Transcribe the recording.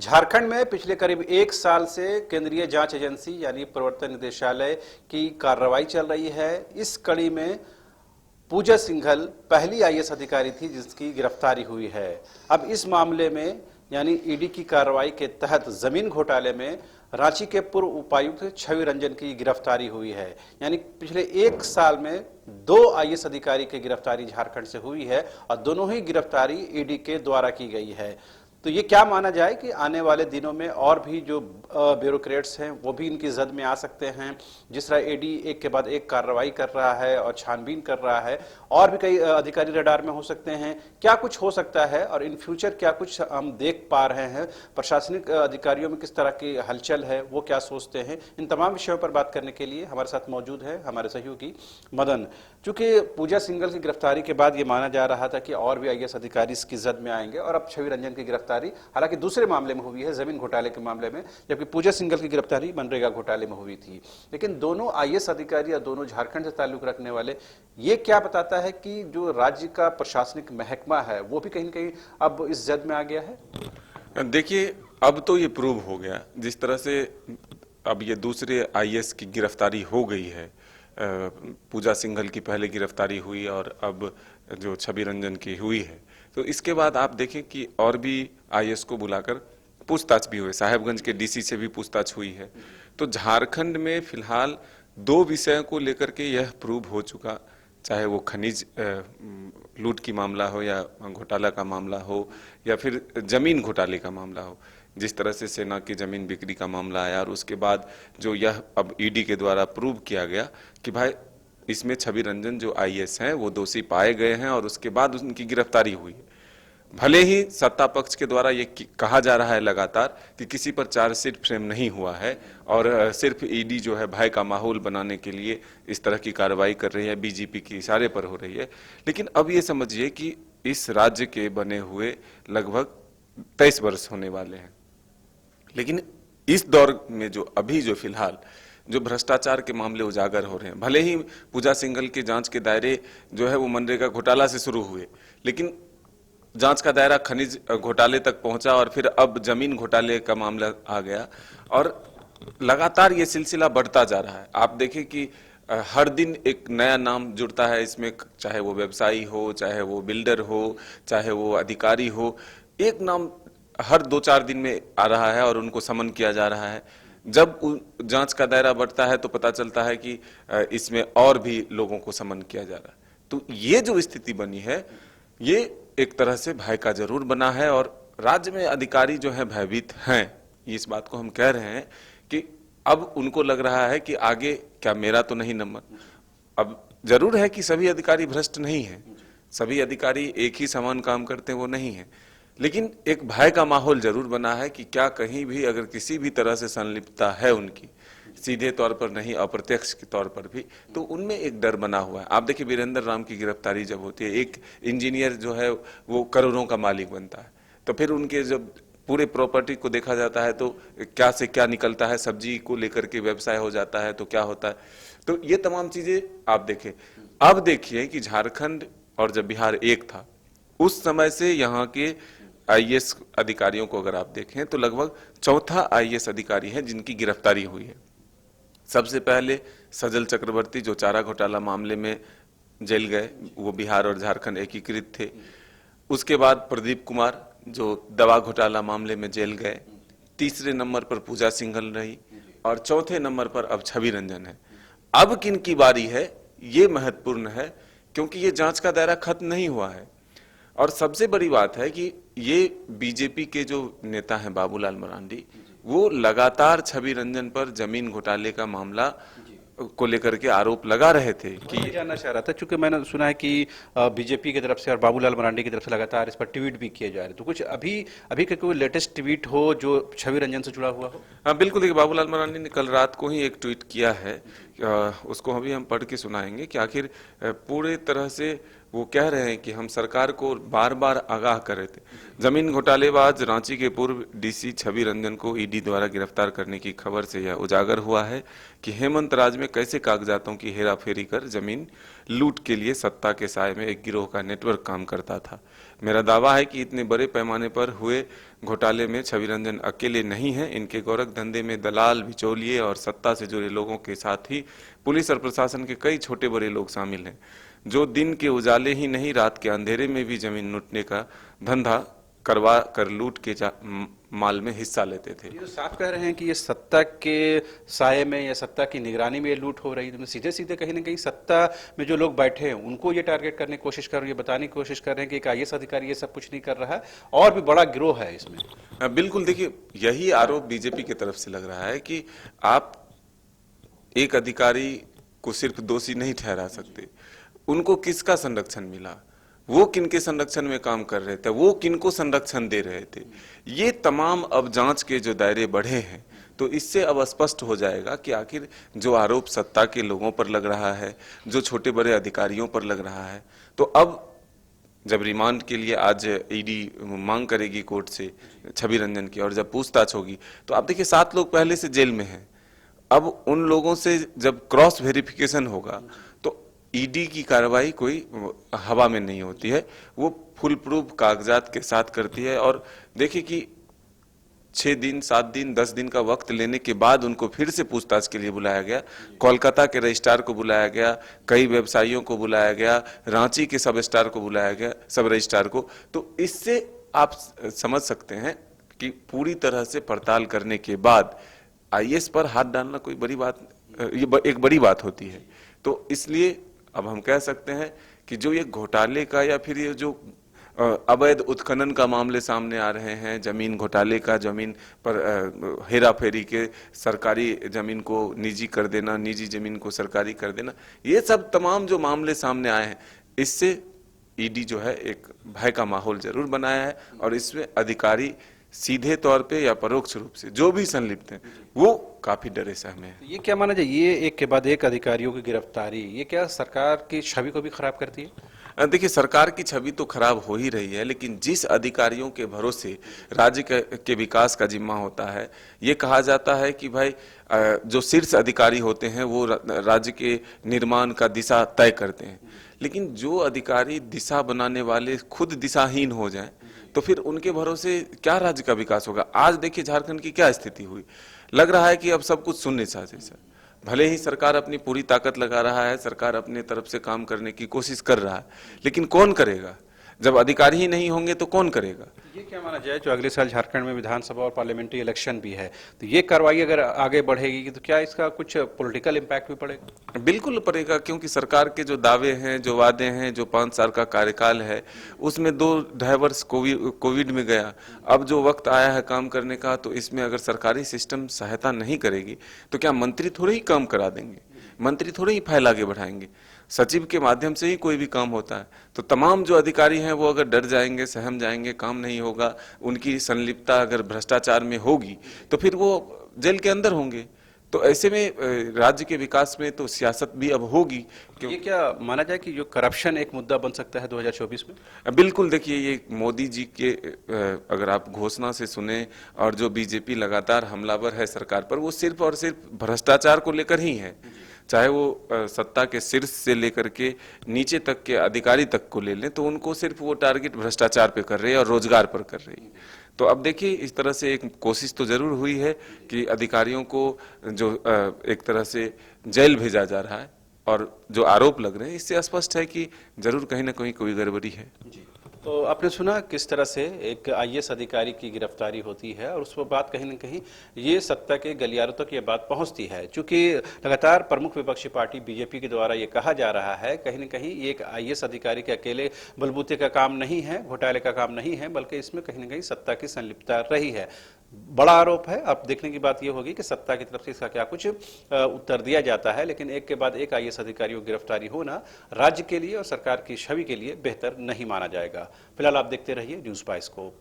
झारखंड में पिछले करीब एक साल से केंद्रीय जांच एजेंसी यानी प्रवर्तन निदेशालय की कार्रवाई चल रही है। इस कड़ी में पूजा सिंघल पहली आईएएस अधिकारी थी जिसकी गिरफ्तारी हुई है। अब इस मामले में यानी ईडी की कार्रवाई के तहत जमीन घोटाले में रांची के पूर्व उपायुक्त छवि रंजन की गिरफ्तारी हुई है। यानी पिछले एक साल में दो आईएएस अधिकारी की गिरफ्तारी झारखंड से हुई है और दोनों ही गिरफ्तारी ईडी के द्वारा की गई है। तो ये क्या माना जाए कि आने वाले दिनों में और भी जो ब्यूरोक्रेट्स हैं वो भी इनकी जद में आ सकते हैं। जिस तरह ईडी एक के बाद एक कार्रवाई कर रहा है और छानबीन कर रहा है, और भी कई अधिकारी रडार में हो सकते हैं। क्या कुछ हो सकता है और इन फ्यूचर क्या कुछ हम देख पा रहे हैं, प्रशासनिक अधिकारियों में किस तरह की हलचल है, वो क्या सोचते हैं, इन तमाम विषयों पर बात करने के लिए हमारे साथ मौजूद है हमारे सहयोगी मदन। चूंकि पूजा सिंघल की गिरफ्तारी के बाद ये माना जा रहा था कि और भी आईएएस अधिकारी इसकी जद में आएंगे, और अब छवि रंजन की गिरफ्तारी हालांकि दूसरे मामले में हुई है, जमीन घोटाले के मामले में, जबकि पूजा सिंघल की गिरफ्तारी मनरेगा घोटाले में हुई थी। लेकिन दोनों आईएएस अधिकारी या दोनों झारखंड से ताल्लुक रखने वाले, ये क्या बताता है कि जो राज्य का प्रशासनिक महकमा है वो भी कहीं न कहीं अब इस जद में आ गया है। देखिए, अब तो ये प्रूव हो गया जिस तरह से अब ये दूसरे आईएएस की गिरफ्तारी हो गई है। पूजा सिंघल की पहले गिरफ्तारी हुई और अब जो छवि रंजन की हुई है, तो इसके बाद आप देखें कि और भी आईएएस को बुलाकर पूछताछ भी हुई। साहेबगंज के डीसी से भी पूछताछ हुई है। तो झारखंड में फिलहाल दो विषयों को लेकर के यह प्रूव हो चुका, चाहे वो खनिज लूट की मामला हो या घोटाला का मामला हो या फिर जमीन घोटाले का मामला हो। जिस तरह से सेना की जमीन बिक्री का मामला आया और उसके बाद जो यह अब ईडी के द्वारा प्रूव किया गया कि भाई इसमें छवि रंजन जो आईएएस हैं वो दोषी पाए गए हैं और उसके बाद उनकी गिरफ्तारी हुई है। भले ही सत्ता पक्ष के द्वारा ये कहा जा रहा है लगातार कि किसी पर चार्जशीट फ्रेम नहीं हुआ है और सिर्फ ईडी जो है भय का माहौल बनाने के लिए इस तरह की कार्रवाई कर रही है, बीजेपी के इशारे पर हो रही है। लेकिन अब ये समझिए कि इस राज्य के बने हुए लगभग 23 वर्ष होने वाले हैं। लेकिन इस दौर में जो अभी जो फिलहाल जो भ्रष्टाचार के मामले उजागर हो रहे हैं, भले ही पूजा सिंघल के जांच के दायरे जो है वो मनरेगा घोटाला से शुरू हुए, लेकिन जांच का दायरा खनिज घोटाले तक पहुंचा और फिर अब जमीन घोटाले का मामला आ गया और लगातार ये सिलसिला बढ़ता जा रहा है। आप देखें कि हर दिन एक नया नाम जुड़ता है इसमें, चाहे वो व्यवसायी हो, चाहे वो बिल्डर हो, चाहे वो अधिकारी हो, एक नाम हर 2-4 दिन में आ रहा है और उनको समन किया जा रहा है। जब जांच का दायरा बढ़ता है तो पता चलता है कि इसमें और भी लोगों को समन किया जा रहा है। तो ये जो स्थिति बनी है, ये एक तरह से भय का जरूर बना है और राज्य में अधिकारी जो है भयभीत हैं। इस बात को हम कह रहे हैं कि अब उनको लग रहा है कि आगे क्या मेरा तो नहीं नंबर। अब जरूर है कि सभी अधिकारी भ्रष्ट नहीं है, सभी अधिकारी एक ही समान काम करते हैं वो नहीं है, लेकिन एक भय का माहौल जरूर बना है कि क्या कहीं भी अगर किसी भी तरह से संलिप्तता है उनकी, सीधे तौर पर नहीं अप्रत्यक्ष के तौर पर भी, तो उनमें एक डर बना हुआ है। आप देखिए वीरेंद्र राम की गिरफ्तारी जब होती है, एक इंजीनियर जो है वो करोड़ों का मालिक बनता है, तो फिर उनके जब पूरे प्रॉपर्टी को देखा जाता है तो क्या से क्या निकलता है, सब्जी को लेकर के व्यवसाय हो जाता है तो क्या होता है। तो ये तमाम चीजें आप देखें। अब देखिए कि झारखंड और जब बिहार एक था उस समय से यहाँ के आईएएस अधिकारियों को अगर आप देखें तो लगभग चौथा आईएएस अधिकारी है जिनकी गिरफ्तारी हुई है। सबसे पहले सजल चक्रवर्ती जो चारा घोटाला मामले में जेल गए, वो बिहार और झारखंड एकीकृत थे। उसके बाद प्रदीप कुमार जो दवा घोटाला मामले में जेल गए। तीसरे नंबर पर पूजा सिंघल रही और चौथे नंबर पर अब छवि रंजन है। अब किन की बारी है ये महत्वपूर्ण है, क्योंकि ये जांच का दायरा खत्म नहीं हुआ है। और सबसे बड़ी बात है कि ये बीजेपी के जो नेता हैं बाबूलाल मरांडी, वो लगातार छवि रंजन पर जमीन घोटाले का मामला को लेकर के आरोप लगा रहे थे कि जानना चाह रहा था, चूंकि मैंने सुना है कि बीजेपी की तरफ से और बाबूलाल मरांडी की तरफ से लगातार इस पर ट्वीट भी किए जा रहे, तो कुछ अभी अभी का कोई लेटेस्ट ट्वीट हो जो छवि रंजन से जुड़ा हुआ हो? हाँ बिल्कुल। देखिए, बाबूलाल मरांडी ने कल रात को ही एक ट्वीट किया है, उसको अभी हम पढ़ के सुनाएंगे कि आखिर पूरे तरह से वो कह रहे हैं कि हम सरकार को बार बार आगाह कर रहे थे। जमीन घोटालेबाज रांची के पूर्व डीसी छवि रंजन को ईडी द्वारा गिरफ्तार करने की खबर से यह उजागर हुआ है कि हेमंत राज में कैसे कागजातों की हेराफेरी कर जमीन लूट के लिए सत्ता के साए में एक गिरोह का नेटवर्क काम करता था। मेरा दावा है कि इतने बड़े पैमाने पर हुए घोटाले में छवि रंजन अकेले नहीं हैं। इनके गोरख धंधे में दलाल, बिचौलिए और सत्ता से जुड़े लोगों के साथ ही पुलिस और प्रशासन के कई छोटे बड़े लोग शामिल हैं, जो दिन के उजाले ही नहीं रात के अंधेरे में भी जमीन लूटने का धंधा करवा कर लूट के माल में हिस्सा लेते थे। ये तो साफ कह रहे हैं कि ये सत्ता के साये में या सत्ता की निगरानी में ये लूट हो रही है। तो सीधे सीधे कहीं ना कहीं सत्ता में जो लोग बैठे हैं उनको ये टारगेट करने की कोशिश कर रही है, बताने की कोशिश कर रहे हैं कि एक आईएएस अधिकारी ये सब कुछ नहीं कर रहा है और भी बड़ा गिरोह है इसमें। बिल्कुल, देखिए यही आरोप बीजेपी की तरफ से लग रहा है कि आप एक अधिकारी को सिर्फ दोषी नहीं ठहरा सकते। उनको किसका संरक्षण मिला, वो किनके संरक्षण में काम कर रहे थे, वो किनको संरक्षण दे रहे थे, ये तमाम अब जांच के जो दायरे बढ़े हैं, तो इससे अब स्पष्ट हो जाएगा कि आखिर जो आरोप सत्ता के लोगों पर लग रहा है, जो छोटे बड़े अधिकारियों पर लग रहा है, तो अब जब रिमांड के लिए आज ईडी मांग करेगी कोर्ट से छवि रंजन की और जब पूछताछ होगी, तो आप देखिए 7 लोग पहले से जेल में हैं। अब उन लोगों से जब क्रॉस वेरिफिकेशन होगा तो ईडी की कार्रवाई कोई हवा में नहीं होती है, वो फुल प्रूफ कागजात के साथ करती है। और देखिए कि 6 दिन, 7 दिन, 10 दिन का वक्त लेने के बाद उनको फिर से पूछताछ के लिए बुलाया गया। कोलकाता के रजिस्ट्रार को बुलाया गया, कई व्यवसायियों को बुलाया गया, रांची के सब स्टार को बुलाया गया, सब रजिस्ट्रार को। तो इससे आप समझ सकते हैं कि पूरी तरह से पड़ताल करने के बाद आईएएस पर हाथ डालना कोई बड़ी बात, ये एक बड़ी बात होती है। तो इसलिए अब हम कह सकते हैं कि जो ये घोटाले का या फिर ये जो अवैध उत्खनन का मामले सामने आ रहे हैं, जमीन घोटाले का, जमीन पर हेरा फेरी के, सरकारी जमीन को निजी कर देना, निजी जमीन को सरकारी कर देना, ये सब तमाम जो मामले सामने आए हैं, इससे ईडी जो है एक भय का माहौल जरूर बनाया है। और इसमें अधिकारी सीधे तौर पे या परोक्ष रूप से जो भी संलिप्त हैं वो काफी डरे सहमे हैं। ये क्या माना जाए, ये एक के बाद एक अधिकारियों की गिरफ्तारी, ये क्या सरकार की छवि को भी खराब करती है? देखिए, सरकार की छवि तो खराब हो ही रही है, लेकिन जिस अधिकारियों के भरोसे राज्य के विकास का जिम्मा होता है, ये कहा जाता है कि भाई जो शीर्ष अधिकारी होते हैं वो राज्य के निर्माण का दिशा तय करते हैं। लेकिन जो अधिकारी दिशा बनाने वाले खुद दिशाहीन हो जाएं, तो फिर उनके भरोसे क्या राज्य का विकास होगा। आज देखिए झारखंड की क्या स्थिति हुई, लग रहा है कि अब सब कुछ शून्य सा जैसा। भले ही सरकार अपनी पूरी ताकत लगा रहा है, सरकार अपने तरफ से काम करने की कोशिश कर रहा है, लेकिन कौन करेगा? जब अधिकारी ही नहीं होंगे तो कौन करेगा? ये क्या माना जाए, जो अगले साल झारखंड में विधानसभा और पार्लियामेंट्री इलेक्शन भी है, तो ये कार्रवाई अगर आगे बढ़ेगी तो क्या इसका कुछ पॉलिटिकल इम्पैक्ट भी पड़ेगा? बिल्कुल पड़ेगा, क्योंकि सरकार के जो दावे हैं, जो वादे हैं, जो 5 साल का कार्यकाल है, उसमें 2-2.5 वर्ष कोविड में गया। अब जो वक्त आया है काम करने का, तो इसमें अगर सरकारी सिस्टम सहायता नहीं करेगी तो क्या मंत्री थोड़े ही काम करा देंगे, मंत्री थोड़े ही फाइल आगे बढ़ाएंगे। सचिव के माध्यम से ही कोई भी काम होता है। तो तमाम जो अधिकारी हैं वो अगर डर जाएंगे, सहम जाएंगे, काम नहीं होगा, उनकी संलिप्तता अगर भ्रष्टाचार में होगी तो फिर वो जेल के अंदर होंगे। तो ऐसे में राज्य के विकास में तो सियासत भी अब होगी। ये क्या माना जाए कि जो करप्शन एक मुद्दा बन सकता है 2024 में? बिल्कुल, देखिए ये मोदी जी के अगर आप घोषणा से सुने, और जो बीजेपी लगातार हमलावर है सरकार पर, वो सिर्फ और सिर्फ भ्रष्टाचार को लेकर ही है। चाहे वो सत्ता के शीर्ष से लेकर के नीचे तक के अधिकारी तक को ले लें, तो उनको सिर्फ वो टारगेट भ्रष्टाचार पे कर रही है और रोजगार पर कर रही है। तो अब देखिए, इस तरह से एक कोशिश तो जरूर हुई है कि अधिकारियों को जो एक तरह से जेल भेजा जा रहा है, और जो आरोप लग रहे हैं, इससे स्पष्ट है कि जरूर कहीं ना कहीं कोई गड़बड़ी है। तो आपने सुना किस तरह से एक आईएएस अधिकारी की गिरफ्तारी होती है और उस पर बात कहीं न कहीं ये सत्ता के गलियारों तक ये बात पहुंचती है। चूंकि लगातार प्रमुख विपक्षी पार्टी बीजेपी के द्वारा ये कहा जा रहा है कहीं न कहीं ये एक आईएएस अधिकारी के अकेले बलबूते का काम नहीं है, घोटाले का काम नहीं है, बल्कि इसमें कहीं न कहीं सत्ता की संलिप्तता रही है। बड़ा आरोप है। अब देखने की बात यह होगी कि सत्ता की तरफ से इसका क्या कुछ उत्तर दिया जाता है, लेकिन एक के बाद एक आईएएस अधिकारियों की गिरफ्तारी होना राज्य के लिए और सरकार की छवि के लिए बेहतर नहीं माना जाएगा। फिलहाल आप देखते रहिए न्यूज़ 22 को।